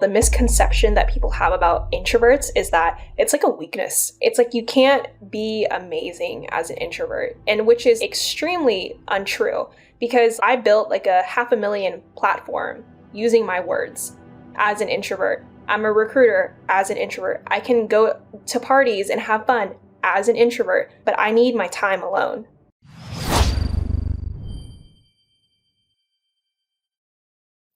The misconception that people have about introverts is that it's like a weakness. It's like you can't be amazing as an introvert, and which is extremely untrue because I built like a 500,000 platform using my words as an introvert. I'm a recruiter as an introvert. I can go to parties and have fun as an introvert, but I need my time alone.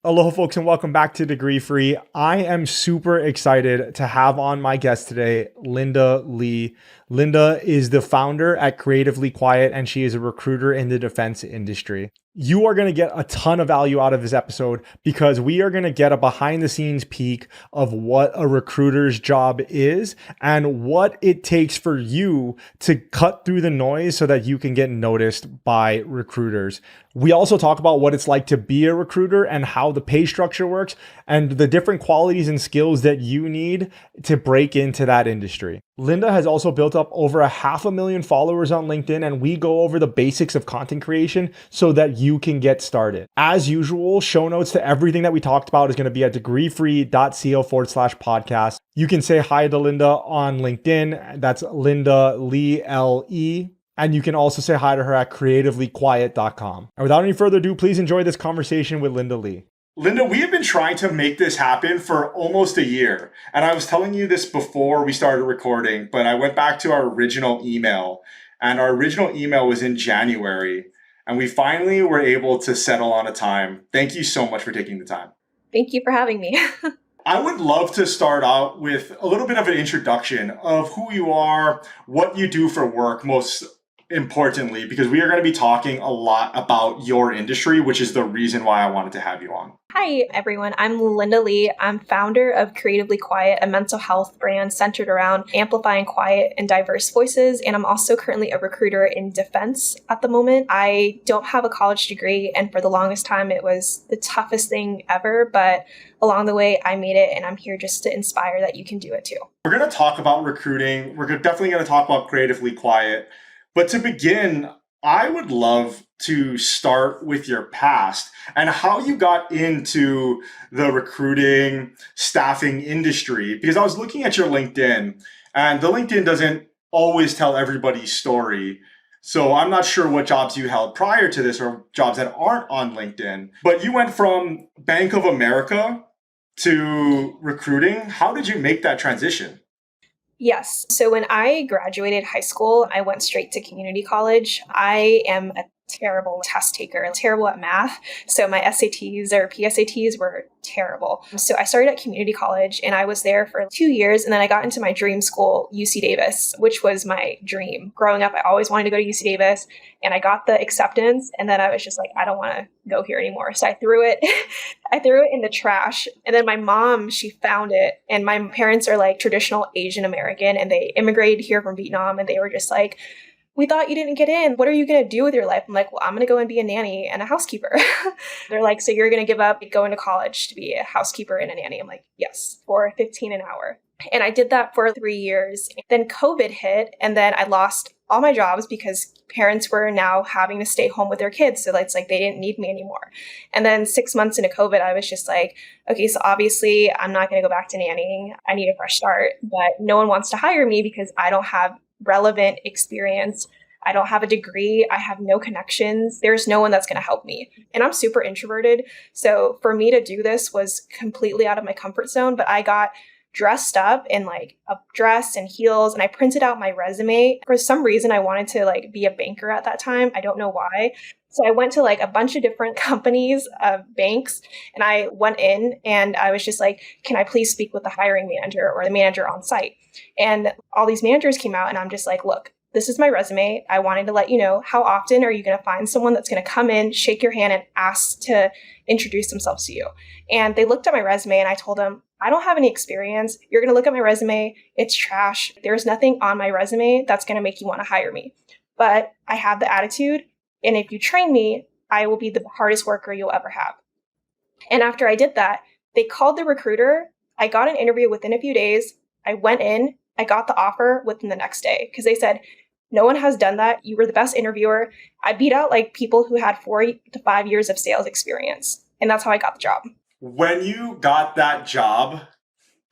Aloha, folks, and welcome back to Degree Free. I am super excited to have on my guest today, Linda Lee. Linda is the founder at Creatively Quiet, and she is a recruiter in the defense industry. You are going to get a ton of value out of this episode because we are going to get a behind the scenes peek of what a recruiter's job is and what it takes for you to cut through the noise so that you can get noticed by recruiters. We also talk about what it's like to be a recruiter and how the pay structure works and the different qualities and skills that you need to break into that industry. Linda has also built up over 500,000 followers on LinkedIn, and we go over the basics of content creation so that you can get started. As usual, show notes to everything that we talked about is going to be at degreefree.co/podcast. You can say hi to Linda on LinkedIn. That's Linda Lee, L-E. And you can also say hi to her at creativelyquiet.com. And without any further ado, please enjoy this conversation with Linda Lee. Linda, we have been trying to make this happen for almost a year. And I was telling you this before we started recording, but I went back to our original email. And our original email was in January. And we finally were able to settle on a time. Thank you so much for taking the time. Thank you for having me. I would love to start out with a little bit of an introduction of who you are, what you do for work, most importantly, because we are going to be talking a lot about your industry, which is the reason why I wanted to have you on. Hi, everyone. I'm Linda Lee. I'm founder of Creatively Quiet, a mental health brand centered around amplifying quiet and diverse voices. And I'm also currently a recruiter in defense at the moment. I don't have a college degree, and for the longest time, it was the toughest thing ever. But along the way, I made it, and I'm here just to inspire that you can do it too. We're going to talk about recruiting. We're definitely going to talk about Creatively Quiet. But to begin, I would love to start with your past and how you got into the recruiting staffing industry. Because I was looking at your LinkedIn, and the LinkedIn doesn't always tell everybody's story. So I'm not sure what jobs you held prior to this or jobs that aren't on LinkedIn. But you went from Bank of America to recruiting. How did you make that transition? Yes. So when I graduated high school, I went straight to community college. I am a terrible test taker, terrible at math. So my SATs or PSATs were terrible. So I started at community college and I was there for 2 years. And then I got into my dream school, UC Davis, which was my dream. Growing up, I always wanted to go to UC Davis, and I got the acceptance. And then I was just like, I don't want to go here anymore. So I threw it in the trash. And then my mom, she found it. And my parents are like traditional Asian American, and they immigrated here from Vietnam. And they were just like, we thought you didn't get in. What are you going to do with your life? I'm like, well, I'm going to go and be a nanny and a housekeeper. They're like, so you're going to give up going to college to be a housekeeper and a nanny? I'm like, yes, for $15 an hour. And I did that for 3 years. Then COVID hit, and then I lost all my jobs because parents were now having to stay home with their kids. So it's like they didn't need me anymore. And then 6 months into COVID, I was just like, okay, so obviously I'm not going to go back to nannying. I need a fresh start. But no one wants to hire me because I don't have relevant experience. I don't have a degree. I have no connections. There's no one that's going to help me. And I'm super introverted. So for me to do this was completely out of my comfort zone. But I got dressed up in like a dress and heels, and I printed out my resume. For some reason, I wanted to like be a banker at that time. I don't know why. So I went to like a bunch of different companies, banks, and I went in and I was just like, can I please speak with the hiring manager or the manager on site? And all these managers came out, and I'm just like, look, this is my resume. I wanted to let you know, how often are you going to find someone that's going to come in, shake your hand, and ask to introduce themselves to you? And they looked at my resume, and I told them, I don't have any experience. You're going to look at my resume. It's trash. There's nothing on my resume that's going to make you want to hire me. But I have the attitude. And if you train me, I will be the hardest worker you'll ever have. And after I did that, they called the recruiter. I got an interview within a few days. I went in. I got the offer within the next day because they said, no one has done that. You were the best interviewer. I beat out like people who had 4 to 5 years of sales experience. And that's how I got the job. When you got that job,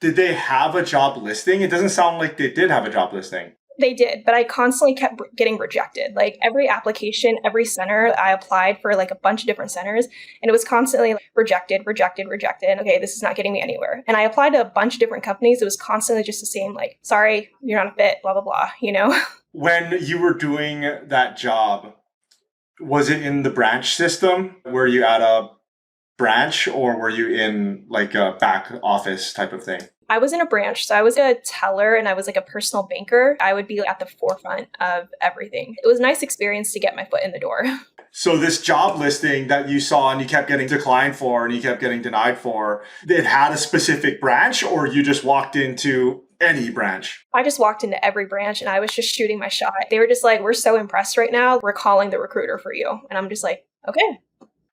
did they have a job listing? It doesn't sound like they did have a job listing. They did, but I constantly kept getting rejected. Like every application, every center, I applied for like a bunch of different centers, and it was constantly like, rejected, rejected, rejected. Okay, this is not getting me anywhere. And I applied to a bunch of different companies. It was constantly just the same, like, sorry, you're not a fit, blah, blah, blah, you know? When you were doing that job, was it in the branch system? Were you at a branch or were you in like a back office type of thing? I was in a branch, so I was a teller and I was like a personal banker. I would be at the forefront of everything. It was a nice experience to get my foot in the door. So this job listing that you saw and you kept getting declined for and you kept getting denied for, it had a specific branch or you just walked into any branch? I just walked into every branch and I was just shooting my shot. They were just like, we're so impressed right now. We're calling the recruiter for you. And I'm just like, okay.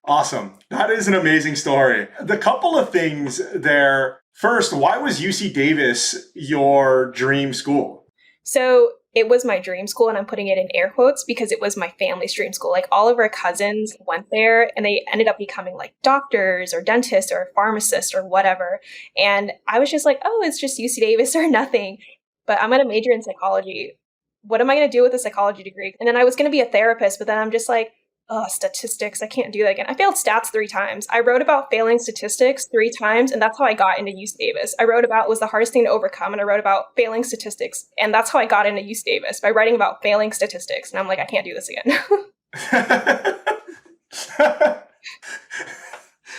Awesome. That is an amazing story. The couple of things there. First, why was UC Davis your dream school? So it was my dream school, and I'm putting it in air quotes because it was my family's dream school. Like all of our cousins went there and they ended up becoming like doctors or dentists or pharmacists or whatever. And I was just like, oh, it's just UC Davis or nothing. But I'm going to major in psychology. What am I going to do with a psychology degree? And then I was going to be a therapist, but then I'm just like, oh, statistics, I can't do that again. I failed stats 3 times. I wrote about failing statistics 3 times, and that's how I got into UC Davis. I wrote about was the hardest thing to overcome, and I wrote about failing statistics, and that's how I got into UC Davis, by writing about failing statistics. And I'm like, I can't do this again.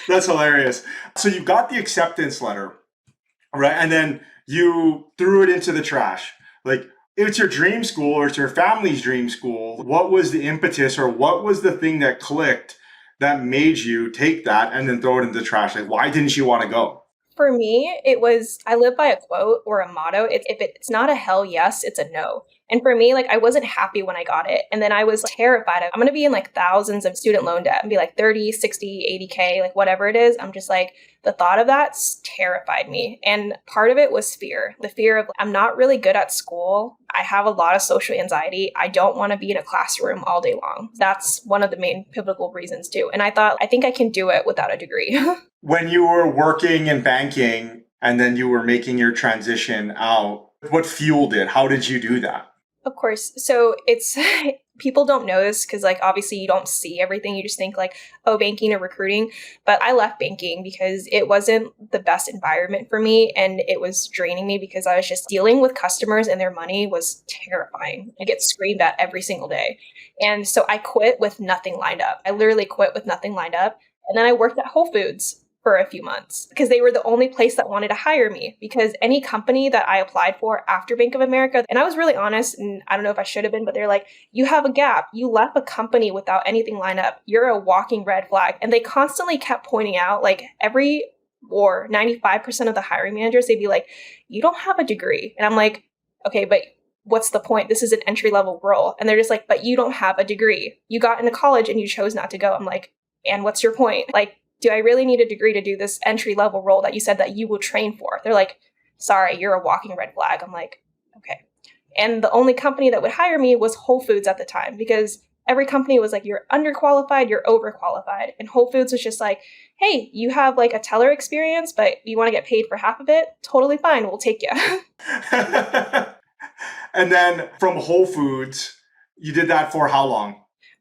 That's hilarious. So you got the acceptance letter, right? And then you threw it into the trash. Like, it's your dream school or it's your family's dream school. What was the impetus or what was the thing that clicked that made you take that and then throw it into the trash? Like, why didn't you want to go? For me, it was, I live by a quote or a motto. If it's not a hell yes, it's a no. And for me, like, I wasn't happy when I got it. And then I was terrified. I'm going to be in like thousands of student loan debt and be like 30, 60, 80K, like whatever it is. I'm just like, the thought of that terrified me. And part of it was fear. The fear of I'm not really good at school. I have a lot of social anxiety. I don't want to be in a classroom all day long. That's one of the main pivotal reasons too. And I thought, I think I can do it without a degree. When you were working in banking and then you were making your transition out, what fueled it? How did you do that? Of course. So it's people don't know this because like obviously you don't see everything. You just think like, oh, banking or recruiting. But I left banking because it wasn't the best environment for me and it was draining me because I was just dealing with customers and their money was terrifying. I get screamed at every single day. And so I quit with nothing lined up. I literally quit with nothing lined up. And then I worked at Whole Foods for a few months because they were the only place that wanted to hire me, because any company that I applied for after Bank of America, and I was really honest, and I don't know if I should have been, but they're like, you have a gap. You left a company without anything lined up. You're a walking red flag. And they constantly kept pointing out, like 95% of the hiring managers, they'd be like, you don't have a degree. And I'm like, okay, but what's the point? This is an entry-level role. And they're just like, but you don't have a degree. You got into college and you chose not to go. I'm like, and what's your point? Like, do I really need a degree to do this entry-level role that you said that you will train for? They're like, sorry, you're a walking red flag. I'm like, okay. And the only company that would hire me was Whole Foods at the time, because every company was like, you're underqualified, you're overqualified. And Whole Foods was just like, hey, you have like a teller experience, but you want to get paid for half of it? Totally fine, we'll take you. And then from Whole Foods, you did that for how long?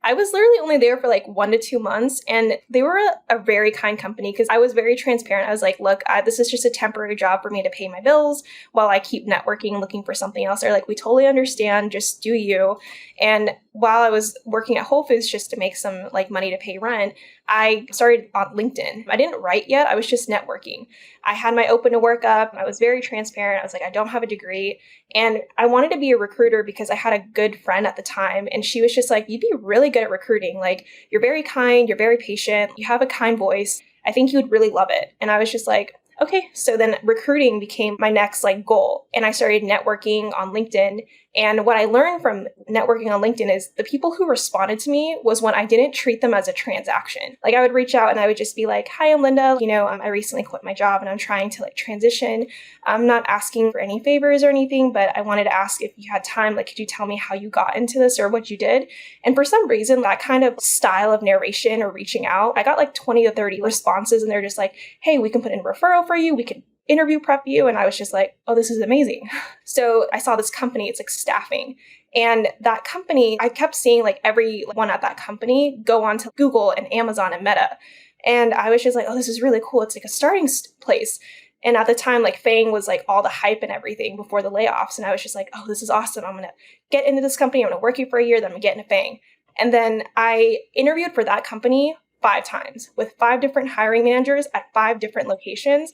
I was literally only there for like 1 to 2 months, and they were a very kind company because I was very transparent. I was like, look, this is just a temporary job for me to pay my bills while I keep networking and looking for something else. They're like, we totally understand, just do you. And while I was working at Whole Foods just to make some like money to pay rent, I started on LinkedIn. I didn't write yet. I was just networking. I had my open to work up. I was very transparent. I was like, I don't have a degree. And I wanted to be a recruiter because I had a good friend at the time. And she was just like, you'd be really good at recruiting. Like, you're very kind. You're very patient. You have a kind voice. I think you would really love it. And I was just like, okay. So then recruiting became my next like goal. And I started networking on LinkedIn. And what I learned from networking on LinkedIn is the people who responded to me was when I didn't treat them as a transaction. Like I would reach out and I would just be like, hi, I'm Linda. I recently quit my job and I'm trying to transition. I'm not asking for any favors or anything, but I wanted to ask if you had time, could you tell me how you got into this or what you did? And for some reason, that kind of style of narration or reaching out, I got 20 to 30 responses and they're just like, hey, we can put in a referral for you. We can interview prep you. And I was just like, oh, this is amazing. So I saw this company, it's staffing. And that company, I kept seeing everyone at that company go on to Google and Amazon and Meta. And I was just like, oh, this is really cool. It's a starting place. And at the time, FANG was all the hype and everything before the layoffs. And I was just like, oh, this is awesome. I'm going to get into this company. I'm going to work here for a year. Then I'm going to get into FANG. And then I interviewed for that company 5 times with 5 different hiring managers at 5 different locations.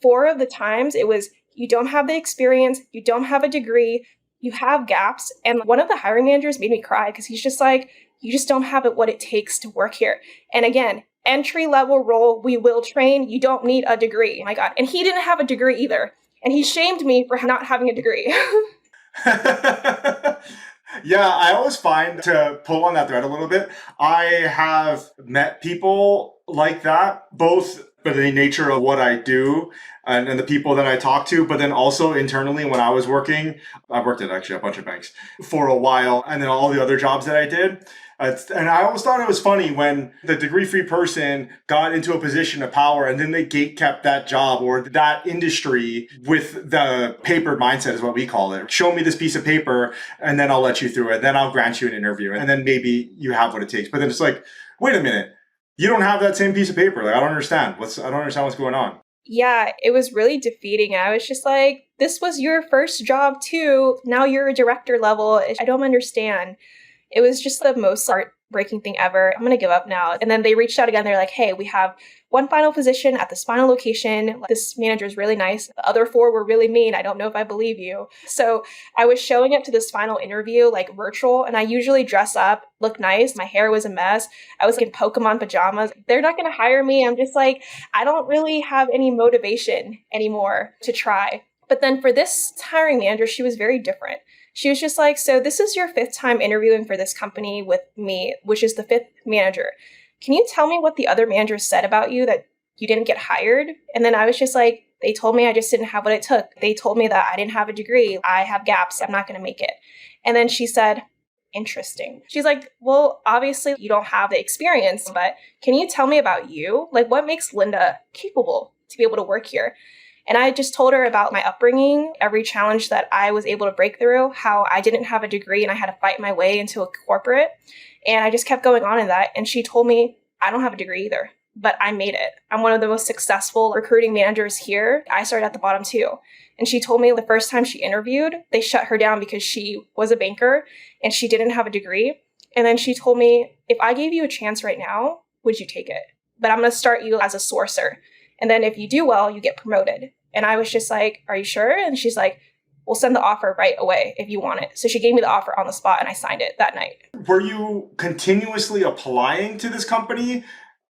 4 of the times it was, you don't have the experience, you don't have a degree, you have gaps. And one of the hiring managers made me cry because he's just like, you just don't have what it takes to work here. And again, entry level role, we will train, you don't need a degree. Oh my God. And he didn't have a degree either. And he shamed me for not having a degree. Yeah, I always find, to pull on that thread a little bit, I have met people like that, both by the nature of what I do and the people that I talk to, but then also internally when I was working, I worked at actually a bunch of banks for a while, and then all the other jobs that I did. And I always thought it was funny when the degree-free person got into a position of power and then they gate-kept that job or that industry with the paper mindset is what we call it. Show me this piece of paper and then I'll let you through it. Then I'll grant you an interview and then maybe you have what it takes. But then it's like, wait a minute, you don't have that same piece of paper. I don't understand. I don't understand what's going on. Yeah, it was really defeating. And I was just like, this was your first job too. Now you're a director level. I don't understand. It was just the most heartbreaking thing ever. I'm going to give up now. And then they reached out again. They're like, hey, we have one final position at this final location. This manager is really nice. The other 4 were really mean. I don't know if I believe you. So I was showing up to this final interview, virtual, and I usually dress up, look nice. My hair was a mess. I was in Pokemon pajamas. They're not going to hire me. I'm just like, I don't really have any motivation anymore to try. But then for this hiring manager, she was very different. She was just like, so this is your 5th time interviewing for this company with me, which is the 5th manager. Can you tell me what the other managers said about you that you didn't get hired? And then I was just like, they told me I just didn't have what it took. They told me that I didn't have a degree. I have gaps. I'm not going to make it. And then she said, interesting. She's like, well, obviously you don't have the experience, but can you tell me about you? What makes Linda capable to be able to work here? And I just told her about my upbringing, every challenge that I was able to break through, how I didn't have a degree and I had to fight my way into a corporate. And I just kept going on in that. And she told me, I don't have a degree either, but I made it. I'm one of the most successful recruiting managers here. I started at the bottom too. And she told me the first time she interviewed, they shut her down because she was a banker and she didn't have a degree. And then she told me, if I gave you a chance right now, would you take it? But I'm going to start you as a sourcer. And then if you do well, you get promoted. And I was just like, are you sure? And she's like, we'll send the offer right away if you want it. So she gave me the offer on the spot and I signed it that night. Were you continuously applying to this company,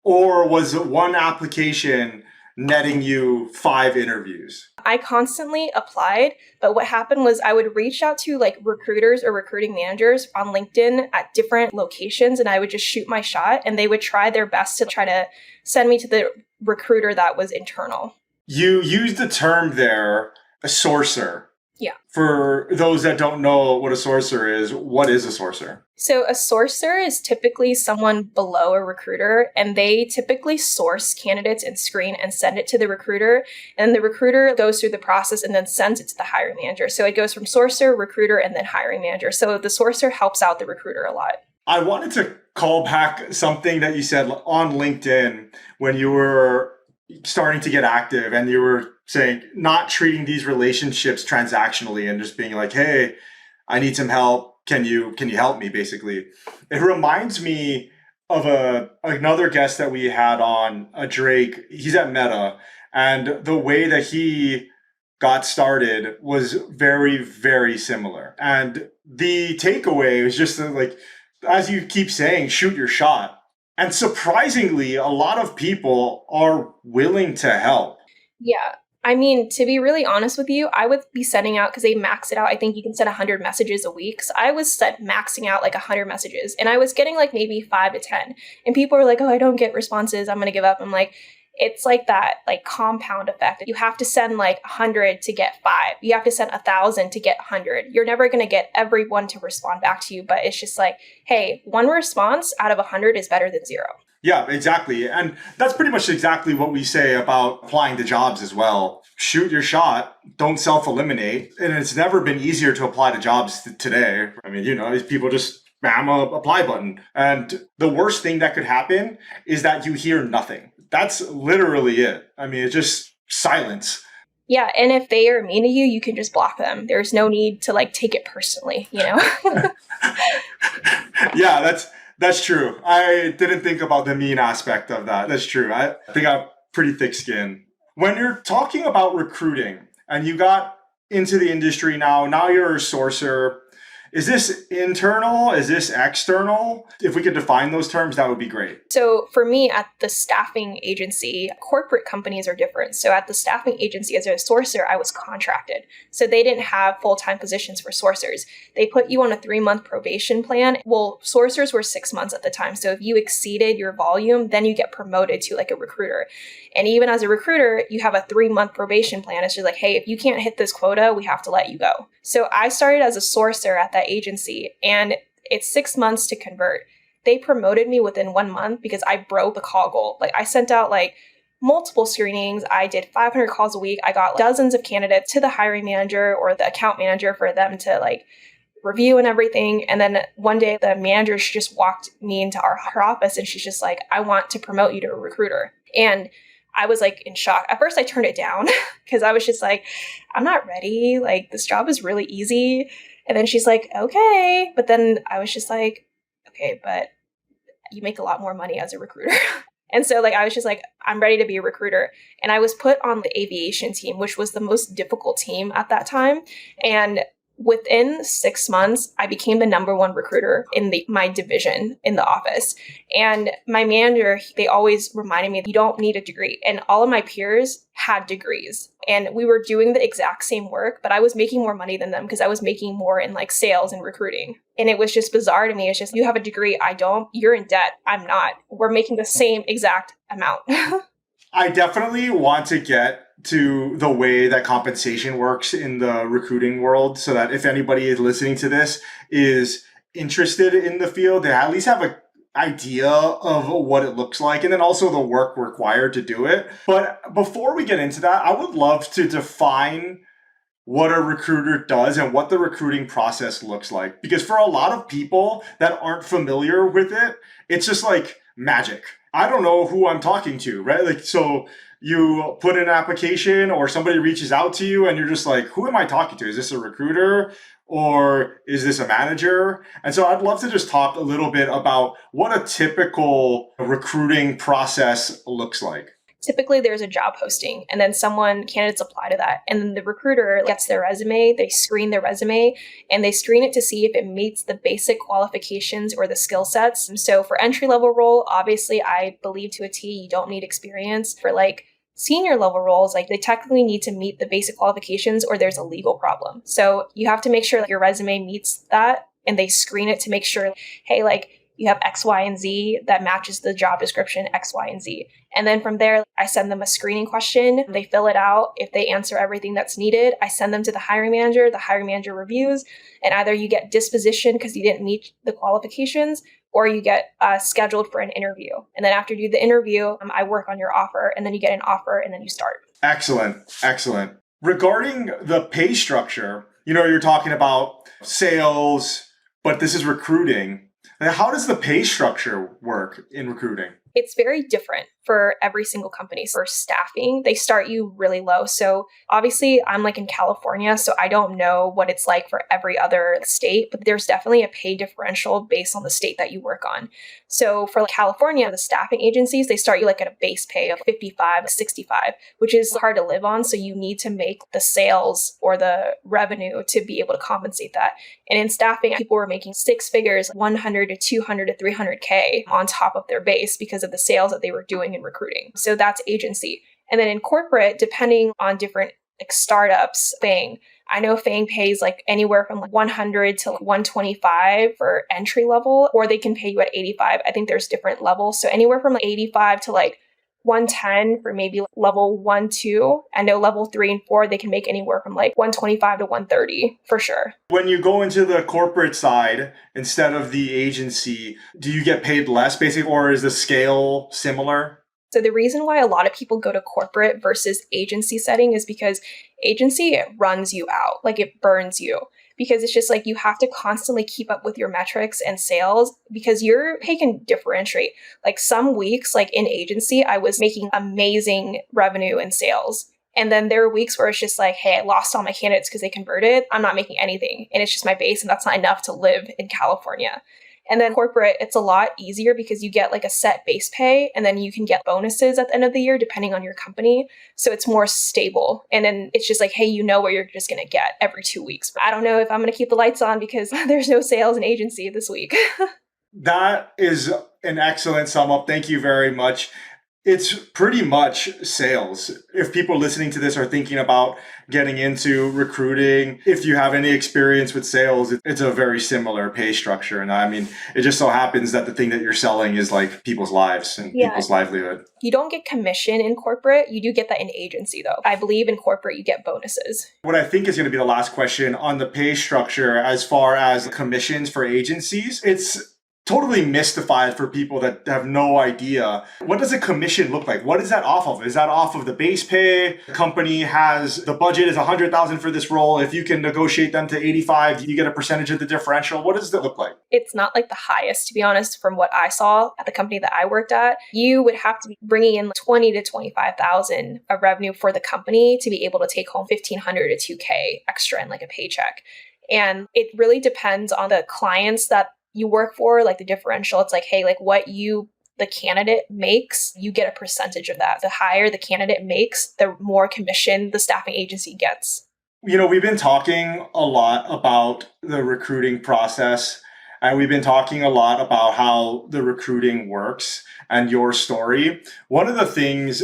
or was it one application netting you 5 interviews? I constantly applied, but what happened was I would reach out to recruiters or recruiting managers on LinkedIn at different locations, and I would just shoot my shot and they would try their best to try to send me to the recruiter that was internal. You used the term there, a sourcer. Yeah. For those that don't know what a sourcer is, what is a sourcer? So a sourcer is typically someone below a recruiter, and they typically source candidates and screen and send it to the recruiter. And the recruiter goes through the process and then sends it to the hiring manager. So it goes from sourcer, recruiter, and then hiring manager. So the sourcer helps out the recruiter a lot. I wanted to call back something that you said on LinkedIn when you were starting to get active and you were saying not treating these relationships transactionally and just being like, hey, I need some help. Can you help me, basically? It reminds me of another guest that we had on, Drake. He's at Meta, and the way that he got started was very, very similar. And the takeaway was just as you keep saying, shoot your shot. And surprisingly, a lot of people are willing to help. Yeah. I mean, to be really honest with you, I would be sending out, because they max it out. I think you can send 100 messages a week. So I was maxing out like 100 messages, and I was getting like maybe 5 to 10. And people were like, oh, I don't get responses, I'm going to give up. I'm like, it's like that like compound effect. You have to send like 100 to get 5. You have to send 1,000 to get 100. You're never going to get everyone to respond back to you. But it's just like, hey, one response out of 100 is better than 0. Yeah, exactly. And that's pretty much exactly what we say about applying to jobs as well. Shoot your shot, don't self-eliminate. And it's never been easier to apply to jobs today. I mean, people just spam a apply button. And the worst thing that could happen is that you hear nothing. That's literally it. I mean, it's just silence. Yeah, and if they are mean to you, you can just block them. There's no need to like take it personally, Yeah, that's true. I didn't think about the mean aspect of that. That's true. I think I have pretty thick skin. When you're talking about recruiting and you got into the industry now you're a sourcer. Is this internal? Is this external? If we could define those terms, that would be great. So for me at the staffing agency, corporate companies are different. So at the staffing agency as a sourcer, I was contracted. So they didn't have full-time positions for sourcers. They put you on a 3-month probation plan. Well, sourcers were 6 months at the time. So if you exceeded your volume, then you get promoted to like a recruiter. And even as a recruiter, you have a 3-month probation plan. It's just like, hey, if you can't hit this quota, we have to let you go. So I started as a sourcer at that agency, and it's 6 months to convert. They promoted me within 1 month because I broke the call goal. Like I sent out like multiple screenings. I did 500 calls a week. I got dozens of candidates to the hiring manager or the account manager for them to like review and everything. And then one day the manager, she just walked me into her office and she's just like, I want to promote you to a recruiter. And I was like in shock. At first I turned it down because I was just like, I'm not ready. Like this job is really easy. And then she's like, okay. But then I was just like, okay, but you make a lot more money as a recruiter. And so like, I was just like, I'm ready to be a recruiter. And I was put on the aviation team, which was the most difficult team at that time. And within 6 months, I became the number 1 recruiter in my division in the office. And my manager, they always reminded me, you don't need a degree. And all of my peers had degrees. And we were doing the exact same work, but I was making more money than them because I was making more in like sales and recruiting. And it was just bizarre to me. It's just, you have a degree, I don't. You're in debt, I'm not. We're making the same exact amount. I definitely want to get to the way that compensation works in the recruiting world so that if anybody is listening to this is interested in the field, they at least have an idea of what it looks like and then also the work required to do it. But before we get into that, I would love to define what a recruiter does and what the recruiting process looks like. Because for a lot of people that aren't familiar with it, it's just like magic. I don't know who I'm talking to, right? Like, so you put in an application or somebody reaches out to you and you're just like, who am I talking to? Is this a recruiter or is this a manager? And so I'd love to just talk a little bit about what a typical recruiting process looks like. Typically there's a job posting and then candidates apply to that. And then the recruiter gets their resume, they screen their resume and they screen it to see if it meets the basic qualifications or the skill sets. And so for entry-level role, obviously I believe to a T, you don't need experience. For like senior level roles, like they technically need to meet the basic qualifications or there's a legal problem. So you have to make sure that your resume meets that and they screen it to make sure, hey, like you have X, Y, and Z that matches the job description, X, Y, and Z. And then from there, I send them a screening question. They fill it out. If they answer everything that's needed, I send them to the hiring manager. The hiring manager reviews, and either you get disposition because you didn't meet the qualifications, or you get scheduled for an interview. And then after you do the interview, I work on your offer, and then you get an offer, and then you start. Excellent. Excellent. Regarding the pay structure, you're talking about sales, but this is recruiting. How does the pay structure work in recruiting? It's very different for every single company. For staffing, they start you really low. So obviously I'm like in California, so I don't know what it's like for every other state, but there's definitely a pay differential based on the state that you work on. So for California, the staffing agencies, they start you like at a base pay of 55, 65, which is hard to live on. So you need to make the sales or the revenue to be able to compensate that. And in staffing, people were making 6 figures, 100 to 200 to 300K on top of their base because of the sales that they were doing in recruiting. So that's agency. And then in corporate, depending on different like startups, I know Fang pays like anywhere from like 100 to 125 for entry level, or they can pay you at 85. I think there's different levels. So anywhere from like 85 to like 110 for maybe level 1, 2. I know level 3 and 4, they can make anywhere from like 125 to 130 for sure. When you go into the corporate side instead of the agency, do you get paid less basically, or is the scale similar? So the reason why a lot of people go to corporate versus agency setting is because agency, it runs you out, like it burns you. Because it's just like you have to constantly keep up with your metrics and sales because your pay can differentiate. Like some weeks, like in agency, I was making amazing revenue and sales. And then there are weeks where it's just like, hey, I lost all my candidates because they converted. I'm not making anything. And it's just my base. And that's not enough to live in California. And then corporate, it's a lot easier because you get like a set base pay and then you can get bonuses at the end of the year depending on your company. So it's more stable. And then it's just like, hey, you know what you're just going to get every 2 weeks. I don't know if I'm going to keep the lights on because there's no sales and agency this week. That is an excellent sum up. Thank you very much. It's pretty much sales. If people listening to this are thinking about getting into recruiting, if you have any experience with sales, it's a very similar pay structure. And I mean, it just so happens that the thing that you're selling is like people's lives and people's livelihood. You don't get commission in corporate. You do get that in agency, though. I believe in corporate, you get bonuses. What I think is going to be the last question on the pay structure as far as commissions for agencies, it's totally mystified for people that have no idea. What does a commission look like? What is that off of? Is that off of the base pay? The company has, the budget is 100,000 for this role. If you can negotiate them to 85, you get a percentage of the differential. What does that look like? It's not like the highest, to be honest, from what I saw at the company that I worked at. You would have to be bringing in 20 to 25,000 of revenue for the company to be able to take home 1,500 to 2K extra in like a paycheck. And it really depends on the clients that you work for, like the differential. It's like, hey, like what the candidate makes, you get a percentage of that. The higher the candidate makes, the more commission the staffing agency gets. You know, we've been talking a lot about the recruiting process, and we've been talking a lot about how the recruiting works and your story. One of the things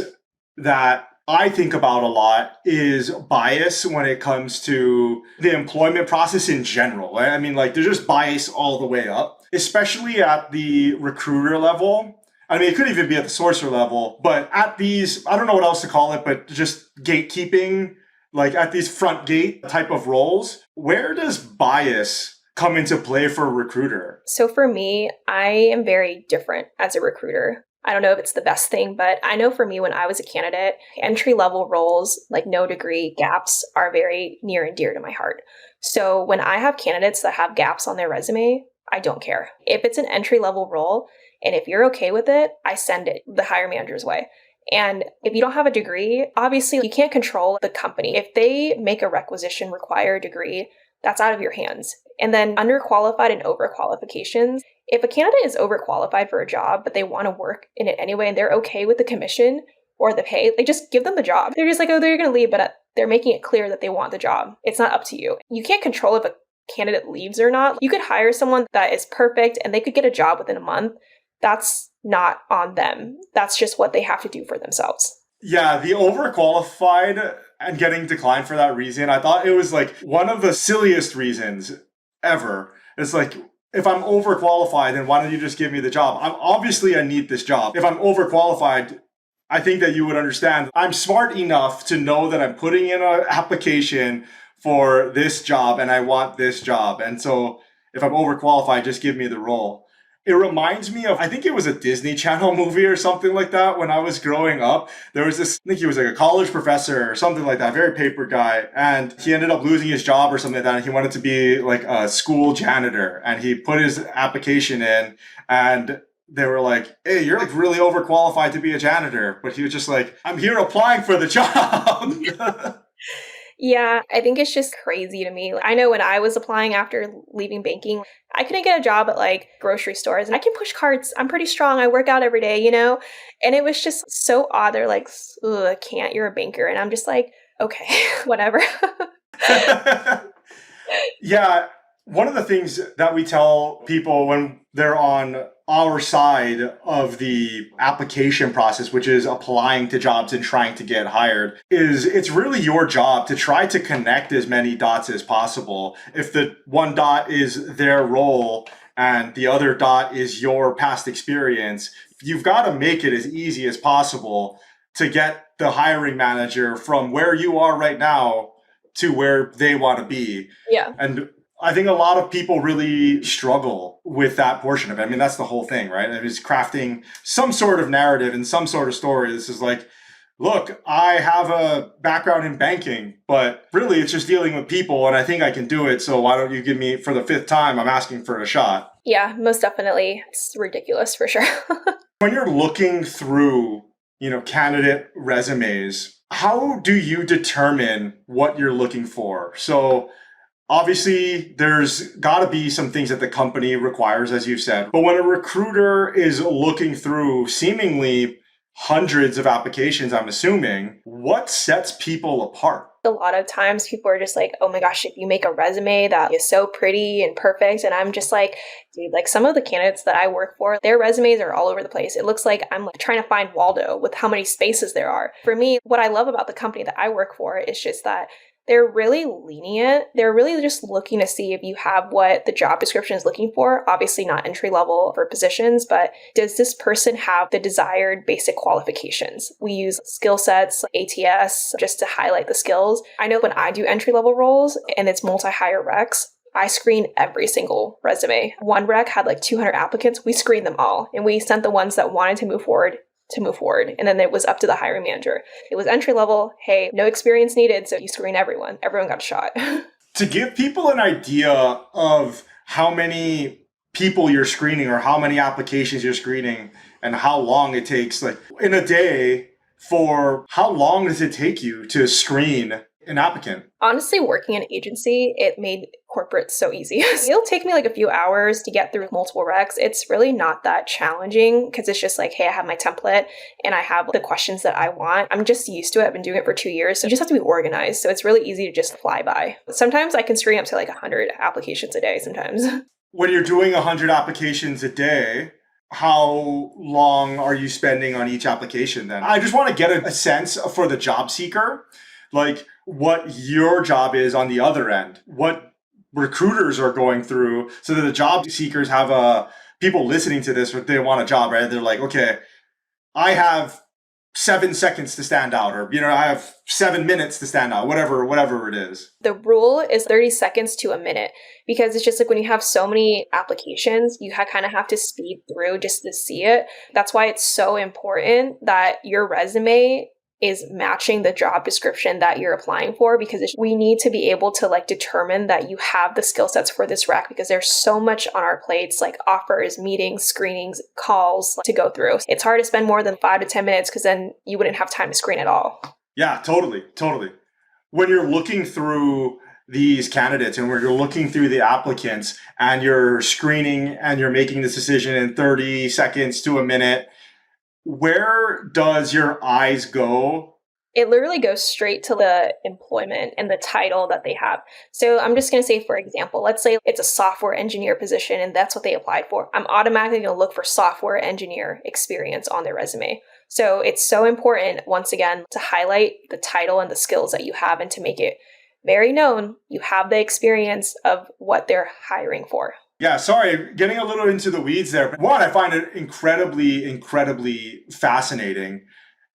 that I think about a lot is bias when it comes to the employment process in general. I mean, like, there's just bias all the way up, especially at the recruiter level. I mean, it could even be at the sourcer level, but at these, I don't know what else to call it, but just gatekeeping, like at these front gate type of roles, where does bias come into play for a recruiter? So for me, I am very different as a recruiter. I don't know if it's the best thing, but I know for me, when I was a candidate, entry-level roles, like no degree gaps, are very near and dear to my heart. So when I have candidates that have gaps on their resume, I don't care. If it's an entry-level role, and if you're okay with it, I send it the hire manager's way. And if you don't have a degree, obviously you can't control the company. If they make a requisition require a degree, that's out of your hands. And then underqualified and overqualifications. If a candidate is overqualified for a job, but they want to work in it anyway, and they're okay with the commission or the pay, they just give them the job. They're just like, oh, they're going to leave, but they're making it clear that they want the job. It's not up to you. You can't control if a candidate leaves or not. You could hire someone that is perfect and they could get a job within a month. That's not on them. That's just what they have to do for themselves. Yeah, the overqualified and getting declined for that reason, I thought it was like one of the silliest reasons ever. It's like, if I'm overqualified, then why don't you just give me the job? Obviously I need this job. If I'm overqualified, I think that you would understand. I'm smart enough to know that I'm putting in an application for this job and I want this job. And so if I'm overqualified, just give me the role. It reminds me of, I think it was a Disney Channel movie or something like that when I was growing up. There was this, I think he was like a college professor or something like that, very paper guy. And he ended up losing his job or something like that. And he wanted to be like a school janitor. And he put his application in and they were like, hey, you're like really overqualified to be a janitor. But he was just like, I'm here applying for the job. Yeah, I think it's just crazy to me. I know when I was applying after leaving banking, I couldn't get a job at like grocery stores and I can push carts. I'm pretty strong. I work out every day, you know? And it was just so odd. They're like, I can't, you're a banker. And I'm just like, okay, whatever. Yeah. One of the things that we tell people when they're on our side of the application process, which is applying to jobs and trying to get hired, is it's really your job to try to connect as many dots as possible. If the one dot is their role and the other dot is your past experience, you've got to make it as easy as possible to get the hiring manager from where you are right now to where they want to be. Yeah. And I think a lot of people really struggle with that portion of it. I mean, that's the whole thing, right? It is crafting some sort of narrative and some sort of story. This is like, look, I have a background in banking, but really it's just dealing with people and I think I can do it. So why don't you give me, for the fifth time, I'm asking for a shot. Yeah, most definitely. It's ridiculous for sure. When you're looking through, candidate resumes, how do you determine what you're looking for? So obviously, there's got to be some things that the company requires, as you've said. But when a recruiter is looking through seemingly hundreds of applications, I'm assuming, what sets people apart? A lot of times people are just like, oh my gosh, if you make a resume that is so pretty and perfect. And I'm just like, dude, like some of the candidates that I work for, their resumes are all over the place. It looks like I'm like trying to find Waldo with how many spaces there are. For me, what I love about the company that I work for is just that they're really lenient. They're really just looking to see if you have what the job description is looking for. Obviously not entry level for positions, but does this person have the desired basic qualifications? We use skill sets, ATS, just to highlight the skills. I know when I do entry level roles and it's multi-hire recs, I screen every single resume. One rec had like 200 applicants. We screened them all and we sent the ones that wanted to move forward. And then it was up to the hiring manager. It was entry level. Hey, no experience needed. So you screen everyone. Everyone got a shot. To give people an idea of how many people you're screening or how many applications you're screening and how long it takes, like in a day, for how long does it take you to screen an applicant? Honestly, working in an agency, it made corporate so easy. It'll take me like a few hours to get through multiple recs. It's really not that challenging because it's just like, hey, I have my template and I have the questions that I want. I'm just used to it. I've been doing it for 2 years. So you just have to be organized. So it's really easy to just fly by. Sometimes I can screen up to like 100 applications a day sometimes. When you're doing 100 applications a day, how long are you spending on each application then? I just want to get a sense for the job seeker, like what your job is on the other end, what recruiters are going through, so that the job seekers have people listening to this, they want a job, right? They're like, okay, I have 7 seconds to stand out, or I have 7 minutes to stand out, whatever it is. The rule is 30 seconds to a minute, because it's just like when you have so many applications, you kind of have to speed through just to see it. That's why it's so important that your resume is matching the job description that you're applying for, because we need to be able to like determine that you have the skill sets for this rec, because there's so much on our plates, like offers, meetings, screenings, calls to go through. It's hard to spend more than 5 to 10 minutes because then you wouldn't have time to screen at all. Yeah, totally. When you're looking through these candidates and when you're looking through the applicants and you're screening and you're making this decision in 30 seconds to a minute, where does your eyes go? It literally goes straight to the employment and the title that they have. So I'm just going to say, for example, let's say it's a software engineer position and that's what they applied for. I'm automatically going to look for software engineer experience on their resume. So it's so important, once again, to highlight the title and the skills that you have and to make it very known you have the experience of what they're hiring for. Yeah, sorry, getting a little into the weeds there. One, I find it incredibly fascinating.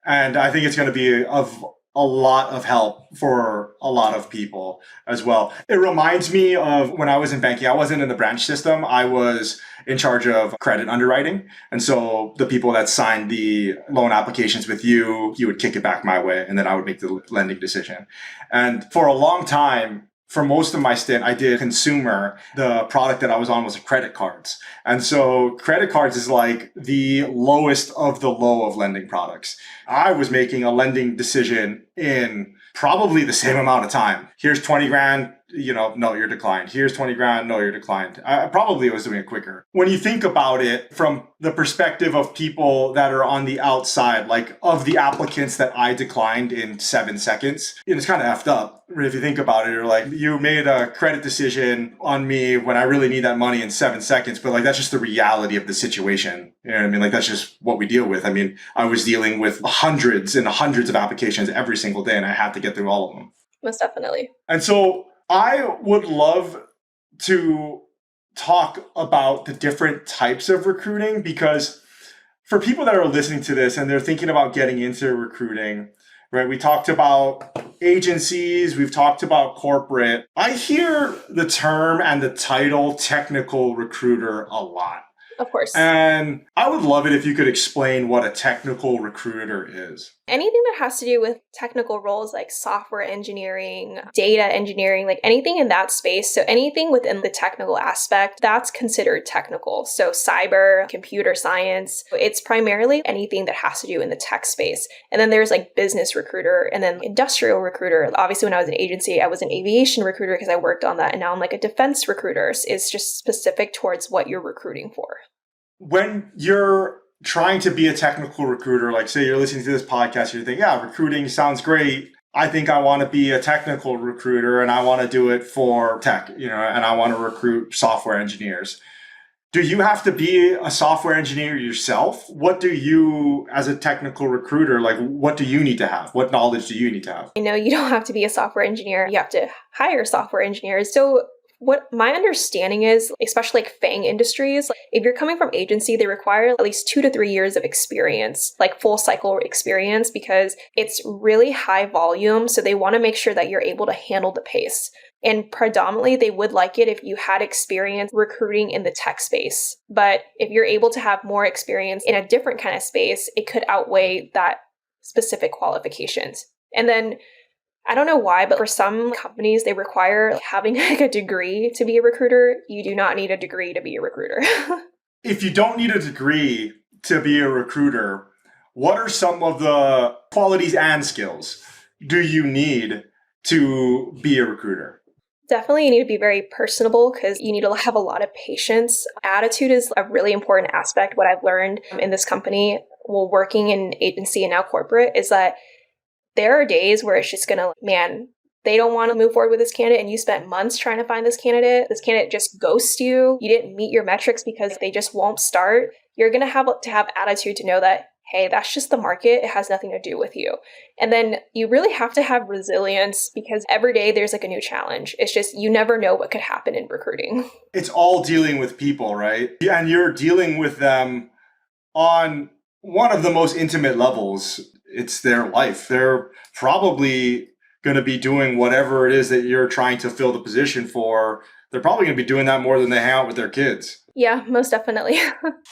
And I think it's going to be of a lot of help for a lot of people as well. It reminds me of when I was in banking. I wasn't in the branch system. I was in charge of credit underwriting. And so the people that signed the loan applications with you would kick it back my way, and then I would make the lending decision. And for a long time, for most of my stint, I did consumer. The product that I was on was credit cards. And so credit cards is like the lowest of the low of lending products. I was making a lending decision in probably the same amount of time. Here's 20 grand. no, you're declined. Here's 20 grand. No, you're declined. I probably was doing it quicker. When you think about it from the perspective of people that are on the outside, like of the applicants that I declined in 7 seconds, it's kind of effed up. If you think about it, you're like, you made a credit decision on me when I really need that money in 7 seconds. But like, that's just the reality of the situation. You know what I mean? Like, that's just what we deal with. I mean, I was dealing with hundreds and hundreds of applications every single day, and I had to get through all of them. Most definitely. And so I would love to talk about the different types of recruiting, because for people that are listening to this and they're thinking about getting into recruiting, right? We talked about agencies, we've talked about corporate. I hear the term and the title technical recruiter a lot. Of course. And I would love it if you could explain what a technical recruiter is. Anything that has to do with technical roles like software engineering, data engineering, like anything in that space. So anything within the technical aspect, that's considered technical. So cyber, computer science, it's primarily anything that has to do in the tech space. And then there's like business recruiter and then industrial recruiter. Obviously, when I was an agency, I was an aviation recruiter because I worked on that. And now I'm like a defense recruiter. It's just specific towards what you're recruiting for. When you're trying to be a technical recruiter, like say you're listening to this podcast, you think, yeah, recruiting sounds great. I think I want to be a technical recruiter and I want to do it for tech, and I want to recruit software engineers. Do you have to be a software engineer yourself? What do you, as a technical recruiter, like what do you need to have? What knowledge do you need to have? You don't have to be a software engineer. You have to hire software engineers. So what my understanding is, especially like FANG industries, if you're coming from agency, they require at least 2 to 3 years of experience, like full cycle experience, because it's really high volume. So they want to make sure that you're able to handle the pace. And predominantly, they would like it if you had experience recruiting in the tech space. But if you're able to have more experience in a different kind of space, it could outweigh that specific qualifications. And then I don't know why, but for some companies, they require having like a degree to be a recruiter. You do not need a degree to be a recruiter. If you don't need a degree to be a recruiter, what are some of the qualities and skills do you need to be a recruiter? Definitely, you need to be very personable because you need to have a lot of patience. Attitude is a really important aspect. What I've learned in this company, while working in agency and now corporate, is that there are days where it's just they don't want to move forward with this candidate and you spent months trying to find this candidate. This candidate just ghosts you. You didn't meet your metrics because they just won't start. You're going to have attitude to know that, hey, that's just the market. It has nothing to do with you. And then you really have to have resilience because every day there's like a new challenge. It's just, you never know what could happen in recruiting. It's all dealing with people, right? And you're dealing with them on one of the most intimate levels. It's their life. They're probably going to be doing whatever it is that you're trying to fill the position for. They're probably going to be doing that more than they hang out with their kids. Yeah, most definitely.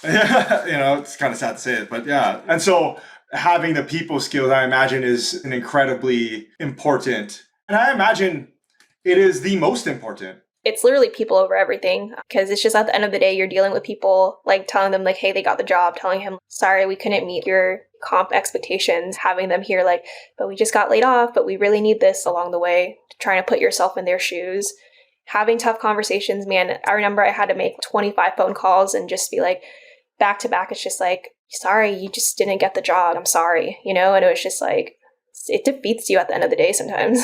It's kind of sad to say it, but yeah. And so having the people skills, I imagine, is an incredibly important. And I imagine it is the most important. It's literally people over everything because it's just at the end of the day, you're dealing with people like telling them like, hey, they got the job, telling him, sorry, we couldn't meet your comp expectations, having them hear like, but we just got laid off, but we really need this along the way, trying to put yourself in their shoes, having tough conversations. Man, I remember I had to make 25 phone calls and just be like back to back. It's just like, sorry, you just didn't get the job. I'm sorry, and it was just like, it defeats you at the end of the day sometimes.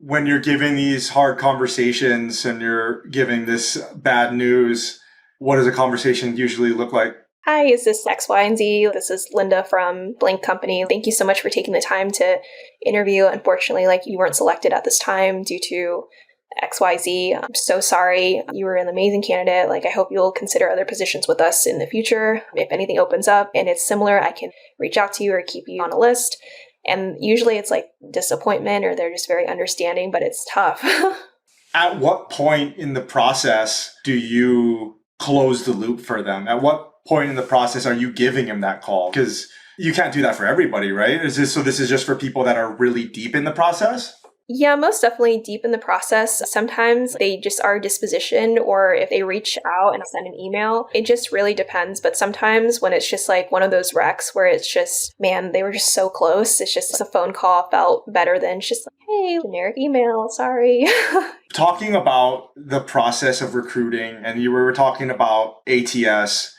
When you're giving these hard conversations and you're giving this bad news, what does a conversation usually look like? Hi, is this X, Y, and Z? This is Linda from blank company. Thank you so much for taking the time to interview. Unfortunately, you weren't selected at this time due to XYZ. I'm so sorry. You were an amazing candidate. I hope you'll consider other positions with us in the future. If anything opens up and it's similar, I can reach out to you or keep you on a list. And usually it's disappointment or they're just very understanding, but it's tough. At what point in the process do you close the loop for them? At what point in the process are you giving them that call? Because you can't do that for everybody, right? This is just for people that are really deep in the process? Yeah, most definitely deep in the process. Sometimes they just are dispositioned, or if they reach out and send an email, it just really depends. But sometimes when it's just one of those wrecks where it's just, man, they were just so close. It's just a phone call felt better than just hey, generic email, sorry. Talking about the process of recruiting, and you were talking about ATS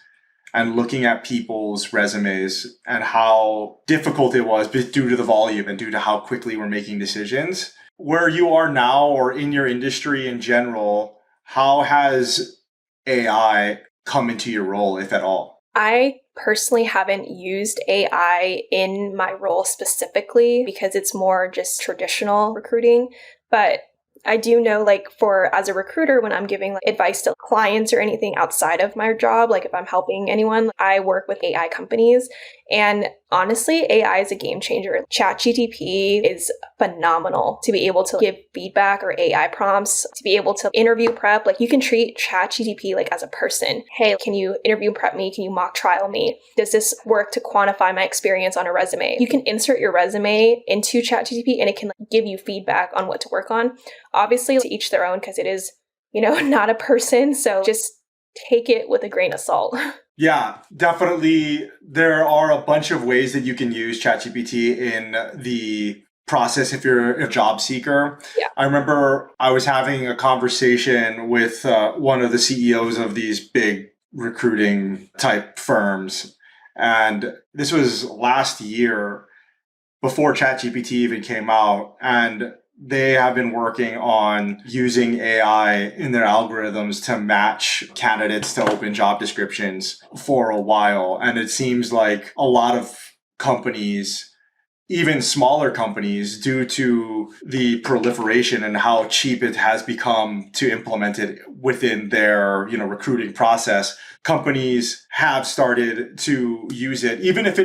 and looking at people's resumes and how difficult it was due to the volume and due to how quickly we're making decisions. Where you are now or in your industry in general, how has AI come into your role, if at all? I personally haven't used AI in my role specifically because it's more just traditional recruiting. But I do know, like, for as a recruiter, when I'm giving advice to clients or anything outside of my job, like if I'm helping anyone, I work with AI companies. And honestly, AI is a game changer. ChatGPT is phenomenal to be able to give feedback or AI prompts, to be able to interview prep. Like, you can treat ChatGPT like as a person. Hey, can you interview prep me? Can you mock trial me? Does this work to quantify my experience on a resume? You can insert your resume into ChatGPT and it can give you feedback on what to work on. Obviously, to each their own, because it is, not a person. So just take it with a grain of salt. Yeah, definitely. There are a bunch of ways that you can use ChatGPT in the process if you're a job seeker. Yeah. I remember I was having a conversation with one of the CEOs of these big recruiting type firms. And this was last year before ChatGPT even came out. And they have been working on using AI in their algorithms to match candidates to open job descriptions for a while. And it seems like a lot of companies, even smaller companies, due to the proliferation and how cheap it has become to implement it within their, recruiting process, companies have started to use it, even if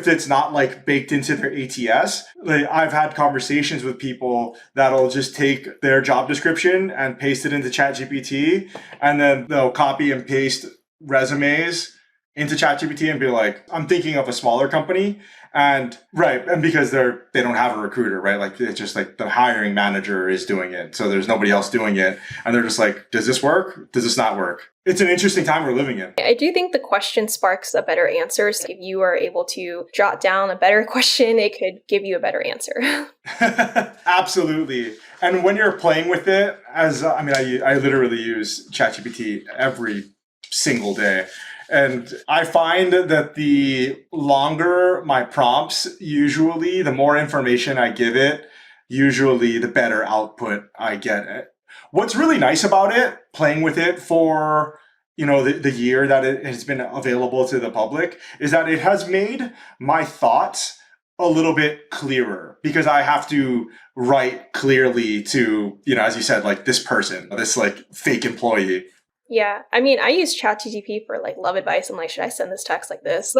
it's not like baked into their ATS. Like, I've had conversations with people that'll just take their job description and paste it into ChatGPT, and then they'll copy and paste resumes into ChatGPT and be like, I'm thinking of a smaller company. And because they don't have a recruiter, right? Like, it's just like the hiring manager is doing it. So there's nobody else doing it. And they're just like, does this work? Does this not work? It's an interesting time we're living in. I do think the question sparks a better answer. So if you are able to jot down a better question, it could give you a better answer. Absolutely. And when you're playing with it, I literally use ChatGPT every single day. And I find that the longer my prompts, usually the more information I give it, usually the better output I get. What's really nice about it, playing with it for, the year that it has been available to the public, is that it has made my thoughts a little bit clearer, because I have to write clearly to, as you said, like this person, this like fake employee. Yeah. I mean, I use ChatGPT for like love advice. I'm like, should I send this text like this?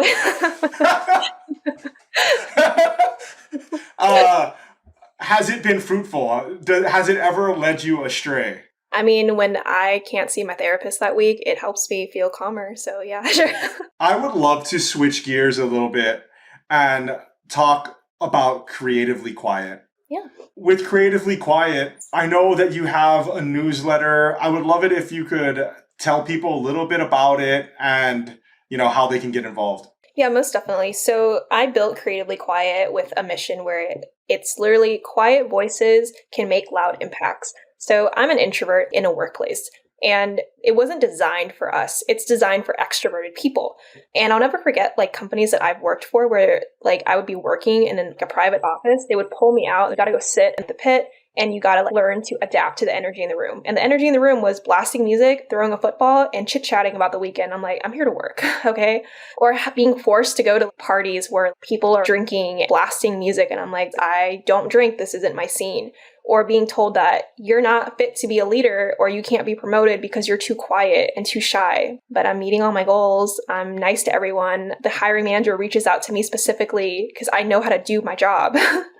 Has it been fruitful? Has it ever led you astray? I mean, when I can't see my therapist that week, it helps me feel calmer. So yeah, sure. I would love to switch gears a little bit and talk about Creatively Quiet. Yeah. With Creatively Quiet, I know that you have a newsletter. I would love it if you could tell people a little bit about it and, how they can get involved. Yeah, most definitely. So I built Creatively Quiet with a mission where it's literally quiet voices can make loud impacts. So I'm an introvert in a workplace, and it wasn't designed for us. It's designed for extroverted people. And I'll never forget like companies that I've worked for where like I would be working in a private office. They would pull me out. You got to go sit in the pit, and you got to learn to adapt to the energy in the room. And the energy in the room was blasting music, throwing a football, and chit-chatting about the weekend. I'm like, I'm here to work, okay? Or being forced to go to parties where people are drinking, blasting music, and I'm like, I don't drink, this isn't my scene. Or being told that you're not fit to be a leader or you can't be promoted because you're too quiet and too shy. But I'm meeting all my goals. I'm nice to everyone. The hiring manager reaches out to me specifically because I know how to do my job.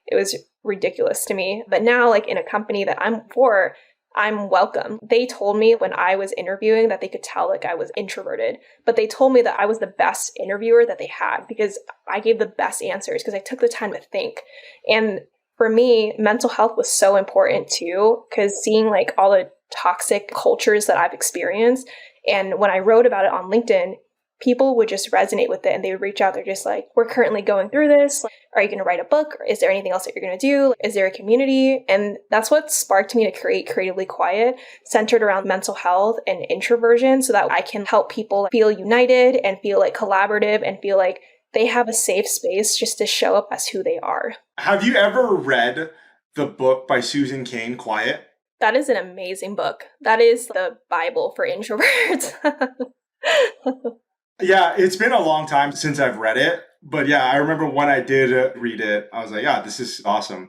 It was ridiculous to me. But now, like in a company that I'm for, I'm welcome. They told me when I was interviewing that they could tell like I was introverted, but they told me that I was the best interviewer that they had because I gave the best answers because I took the time to think. And for me, mental health was so important too, because seeing like all the toxic cultures that I've experienced, and when I wrote about it on LinkedIn, people would just resonate with it and they would reach out. They're just like, we're currently going through this. Are you going to write a book? Is there anything else that you're going to do? Is there a community? And that's what sparked me to create Creatively Quiet, centered around mental health and introversion, so that I can help people feel united and feel like collaborative and feel like they have a safe space just to show up as who they are. Have you ever read the book by Susan Cain, Quiet? That is an amazing book. That is the Bible for introverts. Yeah, it's been a long time since I've read it. But yeah, I remember when I did read it, I was like, yeah, this is awesome.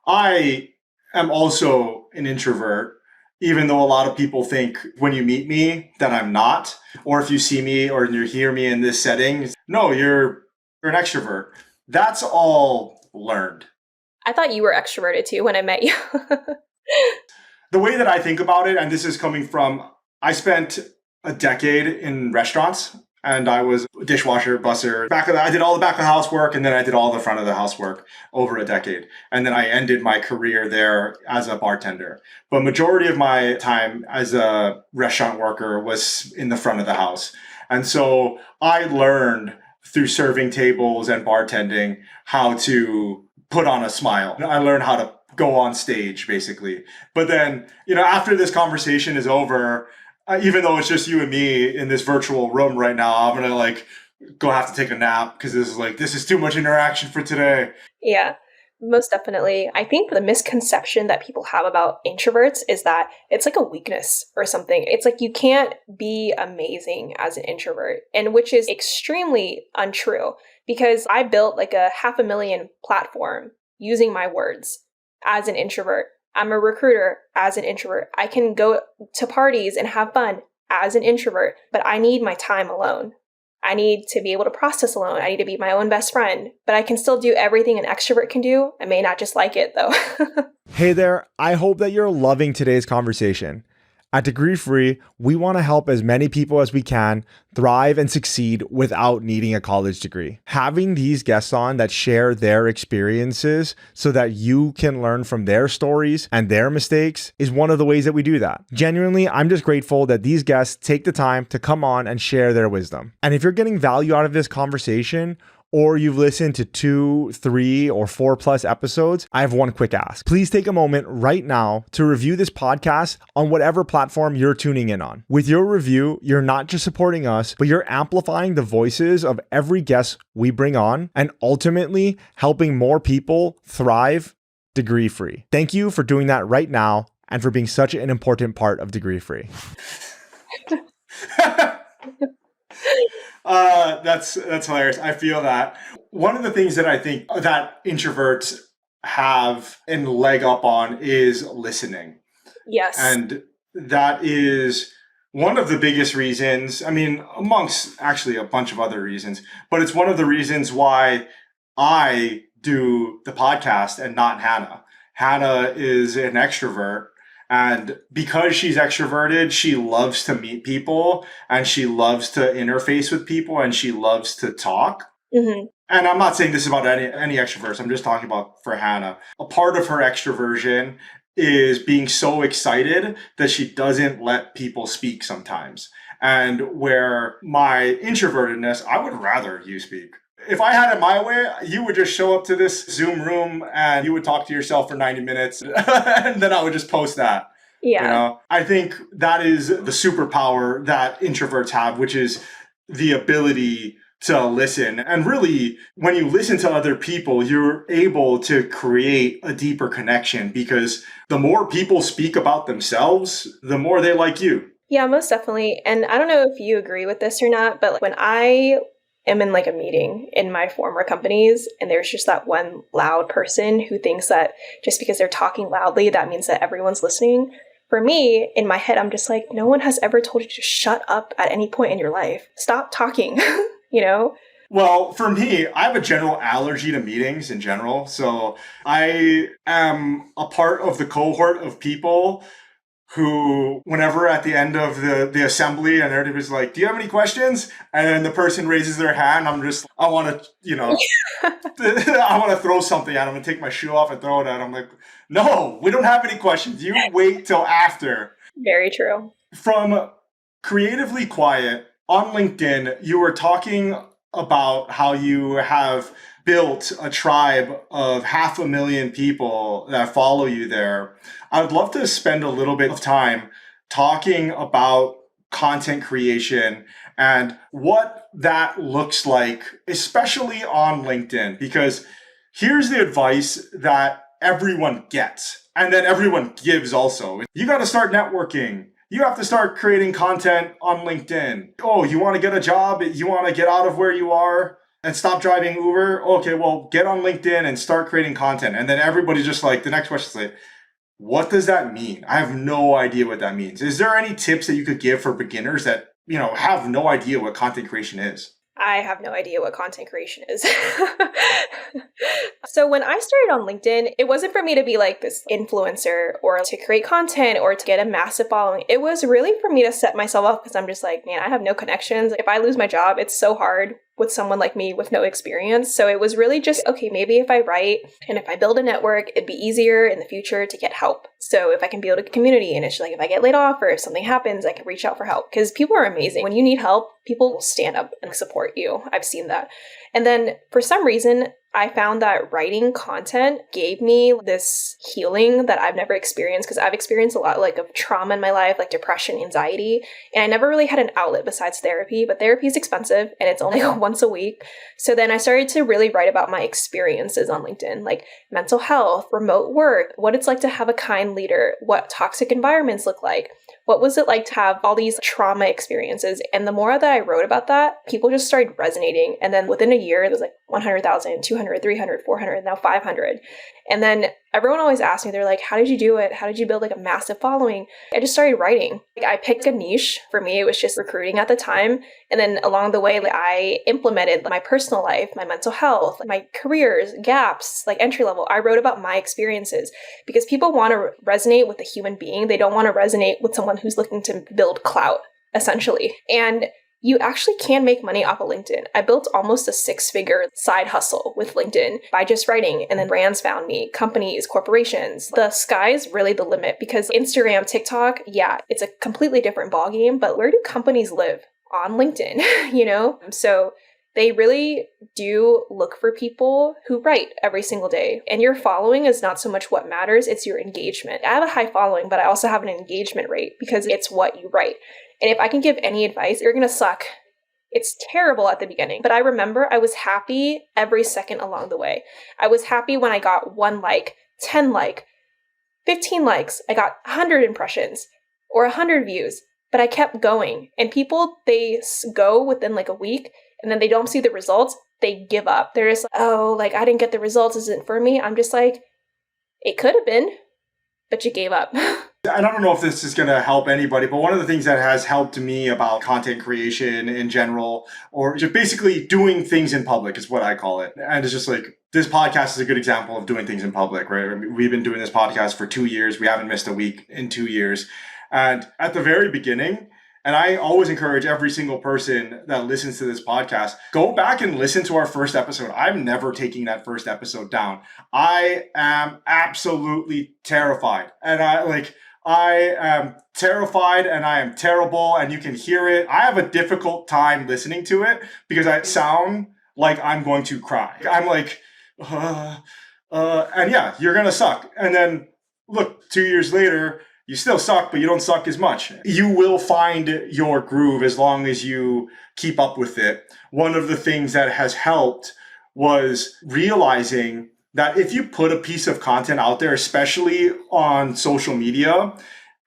I am also an introvert, even though a lot of people think when you meet me that I'm not, or if you see me or you hear me in this setting, no, you're an extrovert. That's all learned. I thought you were extroverted too when I met you. The way that I think about it, and this is coming from, I spent a decade in restaurants. And I was a dishwasher, busser. I did all the back of the house work, and then I did all the front of the house work over a decade. And then I ended my career there as a bartender. But majority of my time as a restaurant worker was in the front of the house. And so I learned through serving tables and bartending how to put on a smile. I learned how to go on stage, basically. But then, after this conversation is over, even though it's just you and me in this virtual room right now, I'm going to go have to take a nap because this is too much interaction for today. Yeah, most definitely. I think the misconception that people have about introverts is that it's like a weakness or something. It's like you can't be amazing as an introvert, and which is extremely untrue, because I built like a 500,000 platform using my words as an introvert. I'm a recruiter as an introvert. I can go to parties and have fun as an introvert, but I need my time alone. I need to be able to process alone. I need to be my own best friend, but I can still do everything an extrovert can do. I may not just like it though. Hey there. I hope that you're loving today's conversation. At Degree Free, we want to help as many people as we can thrive and succeed without needing a college degree. Having these guests on that share their experiences so that you can learn from their stories and their mistakes is one of the ways that we do that. Genuinely, I'm just grateful that these guests take the time to come on and share their wisdom. And if you're getting value out of this conversation, or you've listened to 2, 3, or 4+ episodes, I have one quick ask. Please take a moment right now to review this podcast on whatever platform you're tuning in on. With your review, you're not just supporting us, but you're amplifying the voices of every guest we bring on and ultimately helping more people thrive degree free. Thank you for doing that right now and for being such an important part of Degree Free. That's hilarious. I feel that. One of the things that I think that introverts have and leg up on is listening. Yes. And that is one of the biggest reasons, amongst actually a bunch of other reasons, but it's one of the reasons why I do the podcast and not Hannah. Hannah is an extrovert. And because she's extroverted, she loves to meet people and she loves to interface with people and she loves to talk. Mm-hmm. And I'm not saying this about any extroverts. I'm just talking about for Hannah. A part of her extroversion is being so excited that she doesn't let people speak sometimes. And where my introvertedness, I would rather you speak. If I had it my way, you would just show up to this Zoom room and you would talk to yourself for 90 minutes and then I would just post that. Yeah. I think that is the superpower that introverts have, which is the ability to listen. And really, when you listen to other people, you're able to create a deeper connection because the more people speak about themselves, the more they like you. Yeah, most definitely. And I don't know if you agree with this or not, but when I am in like a meeting in my former companies and there's just that one loud person who thinks that just because they're talking loudly, that means that everyone's listening. For me, in my head, I'm just like, no one has ever told you to shut up at any point in your life. Stop talking, Well, for me, I have a general allergy to meetings in general. So I am a part of the cohort of people who, whenever at the end of the assembly and everybody's like, do you have any questions? And then the person raises their hand, I want to, I want to throw something at them and take my shoe off and throw it at them. Like, no, we don't have any questions. You wait till after. Very true. From Creatively Quiet, on LinkedIn, you were talking about how you have built a tribe of 500,000 people that follow you there. I would love to spend a little bit of time talking about content creation and what that looks like, especially on LinkedIn, because here's the advice that everyone gets and then everyone gives also. You got to start networking. You have to start creating content on LinkedIn. Oh, you want to get a job? You want to get out of where you are and stop driving Uber? Okay, well, get on LinkedIn and start creating content. And then everybody's just like, the next question is like, what does that mean? I have no idea what that means. Is there any tips that you could give for beginners that, have no idea what content creation is? I have no idea what content creation is. So when I started on LinkedIn, it wasn't for me to be like this influencer or to create content or to get a massive following. It was really for me to set myself up because I'm just like, man, I have no connections. If I lose my job, it's so hard with someone like me with no experience. So it was really just, okay, maybe if I write and if I build a network, it'd be easier in the future to get help. So if I can build a community and it's like, if I get laid off or if something happens, I can reach out for help because people are amazing. When you need help, people will stand up and support you. I've seen that. And then for some reason, I found that writing content gave me this healing that I've never experienced because I've experienced a lot like of trauma in my life, like depression, anxiety, and I never really had an outlet besides therapy, but therapy is expensive and it's only once a week. So then I started to really write about my experiences on LinkedIn, like mental health, remote work, what it's like to have a kind leader, what toxic environments look like. What was it like to have all these trauma experiences? And the more that I wrote about that, people just started resonating. And then within a year, it was like 100,000, 200, 300, 400, now 500. And then everyone always asked me, they're like, how did you do it? How did you build like a massive following? I just started writing. Like, I picked a niche. For me, it was just recruiting at the time. And then along the way, like, I implemented my personal life, my mental health, my careers, gaps, like entry level. I wrote about my experiences because people want to resonate with a human being. They don't want to resonate with someone who's looking to build clout, essentially. And you actually can make money off of LinkedIn. I built almost a 6-figure side hustle with LinkedIn by just writing, and then brands found me, companies, corporations. The sky's really the limit because Instagram, TikTok, yeah, it's a completely different ballgame, but where do companies live? On LinkedIn, So they really do look for people who write every single day. And your following is not so much what matters, it's your engagement. I have a high following, but I also have an engagement rate because it's what you write. And if I can give any advice, you're going to suck. It's terrible at the beginning, but I remember I was happy every second along the way. I was happy when I got 1 like, 10 like, 15 likes. I got 100 impressions or 100 views, but I kept going. And people, they go within like a week and then they don't see the results. They give up. They're just like, oh, like I didn't get the results. Isn't for me. I'm just like, it could have been, but you gave up. I don't know if this is going to help anybody, but one of the things that has helped me about content creation in general, or just basically doing things in public is what I call it. And it's just like, this podcast is a good example of doing things in public, right? I mean, we've been doing this podcast for 2 years. We haven't missed a week in 2 years. And at the very beginning, and I always encourage every single person that listens to this podcast, go back and listen to our first episode. I'm never taking that first episode down. I am absolutely terrified. And I am terrified and I am terrible and you can hear it. I have a difficult time listening to it because I sound like I'm going to cry. I'm like, and yeah, you're going to suck. And then look, 2 years later, you still suck, but you don't suck as much. You will find your groove as long as you keep up with it. One of the things that has helped was realizing that if you put a piece of content out there, especially on social media,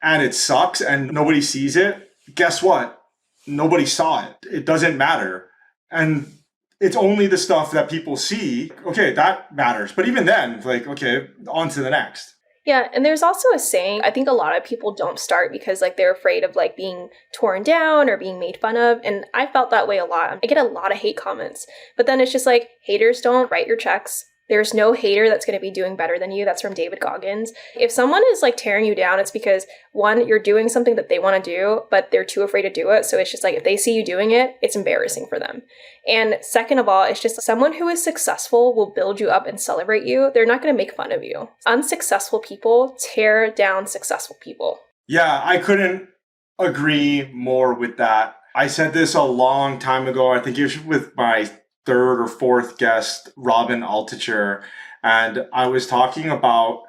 and it sucks and nobody sees it, guess what? Nobody saw it. It doesn't matter. And it's only the stuff that people see. Okay, that matters. But even then, like, okay, on to the next. Yeah, and there's also a saying, I think a lot of people don't start because like they're afraid of like being torn down or being made fun of, and I felt that way a lot. I get a lot of hate comments, but then it's just like, haters don't write your checks. There's no hater that's going to be doing better than you. That's from David Goggins. If someone is like tearing you down, it's because one, you're doing something that they want to do, but they're too afraid to do it. So it's just like, if they see you doing it, it's embarrassing for them. And second of all, it's just someone who is successful will build you up and celebrate you. They're not going to make fun of you. Unsuccessful people tear down successful people. Yeah, I couldn't agree more with that. I said this a long time ago. I think it was with my third or fourth guest, Robin Alticher. And I was talking about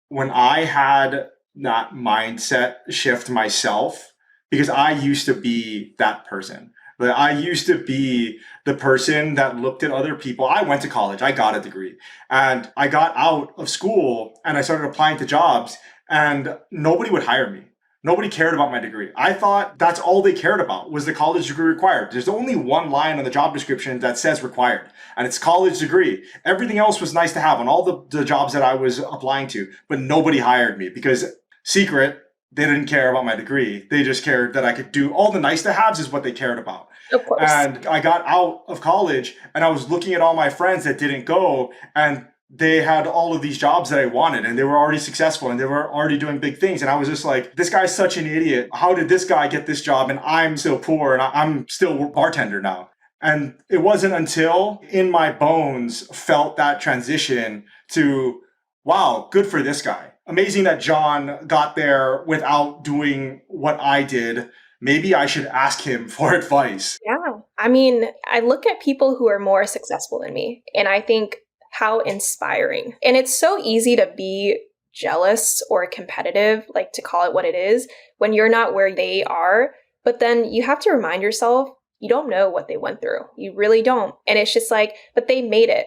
when I had that mindset shift myself, because I used to be that person. Like, I used to be the person that looked at other people. I went to college, I got a degree, and I got out of school and I started applying to jobs, and nobody would hire me. Nobody cared about my degree. I thought that's all they cared about was the college degree required. There's only one line on the job description that says required, and it's college degree. Everything else was nice to have on all the jobs that I was applying to, but nobody hired me because secret, they didn't care about my degree. They just cared that I could do all the nice to haves is what they cared about. Of course. And I got out of college and I was looking at all my friends that didn't go, and they had all of these jobs that I wanted and they were already successful and they were already doing big things. And I was just like, this guy's such an idiot. How did this guy get this job and I'm still poor and I'm still a bartender now? And it wasn't until in my bones felt that transition to, wow, good for this guy. Amazing that John got there without doing what I did. Maybe I should ask him for advice. Yeah. I mean, I look at people who are more successful than me and I think, how inspiring. And it's so easy to be jealous or competitive, like to call it what it is, when you're not where they are. But then you have to remind yourself, you don't know what they went through. You really don't. And it's just like, but they made it.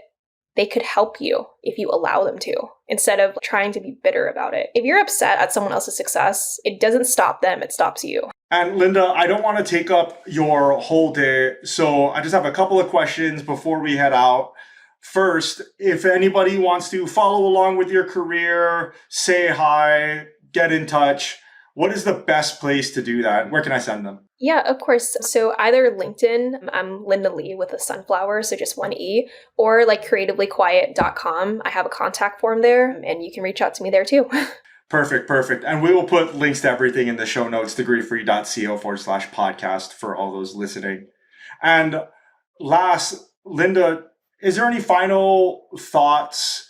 They could help you if you allow them to, instead of trying to be bitter about it. If you're upset at someone else's success, it doesn't stop them, it stops you. And Linda, I don't want to take up your whole day, so I just have a couple of questions before we head out. First, if anybody wants to follow along with your career, say hi, get in touch, what is the best place to do that? Where can I send them? Yeah, of course. So either LinkedIn, I'm Linda Lee with a sunflower, so just one E, or like creativelyquiet.com. I have a contact form there and you can reach out to me there too. Perfect. And we will put links to everything in the show notes, degreefree.co/podcast for all those listening. And last, Linda, is there any final thoughts,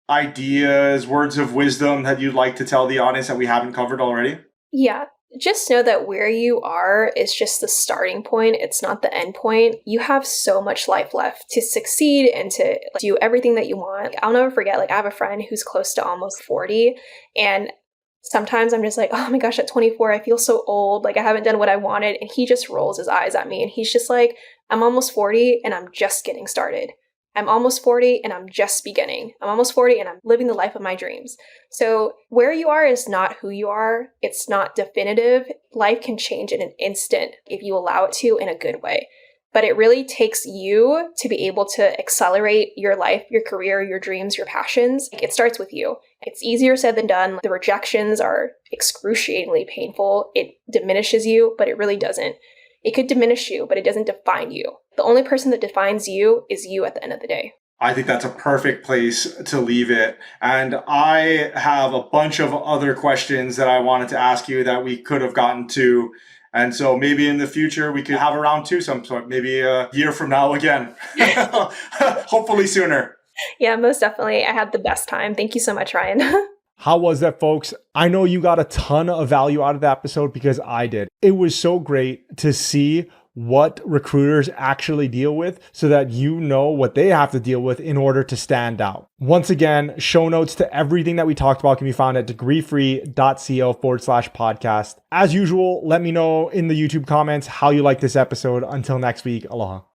ideas, words of wisdom that you'd like to tell the audience that we haven't covered already? Yeah, just know that where you are is just the starting point. It's not the end point. You have so much life left to succeed and to do everything that you want. I'll never forget, like I have a friend who's close to almost 40, and sometimes I'm just like, oh my gosh, at 24, I feel so old. Like I haven't done what I wanted. And he just rolls his eyes at me and he's just like, I'm almost 40 and I'm just getting started. I'm almost 40 and I'm just beginning. I'm almost 40 and I'm living the life of my dreams. So where you are is not who you are. It's not definitive. Life can change in an instant if you allow it to in a good way. But it really takes you to be able to accelerate your life, your career, your dreams, your passions. It starts with you. It's easier said than done. The rejections are excruciatingly painful. It diminishes you, but it really doesn't. It could diminish you, but it doesn't define you. The only person that defines you is you at the end of the day. I think that's a perfect place to leave it. And I have a bunch of other questions that I wanted to ask you that we could have gotten to. And so maybe in the future we could have a round two some sort, maybe a year from now again. Hopefully sooner. Yeah, most definitely. I had the best time. Thank you so much, Ryan. How was that, folks? I know you got a ton of value out of the episode because I did. It was so great to see what recruiters actually deal with so that you know what they have to deal with in order to stand out. Once again, show notes to everything that we talked about can be found at degreefree.co/podcast. As usual, let me know in the YouTube comments how you like this episode. Until next week, aloha.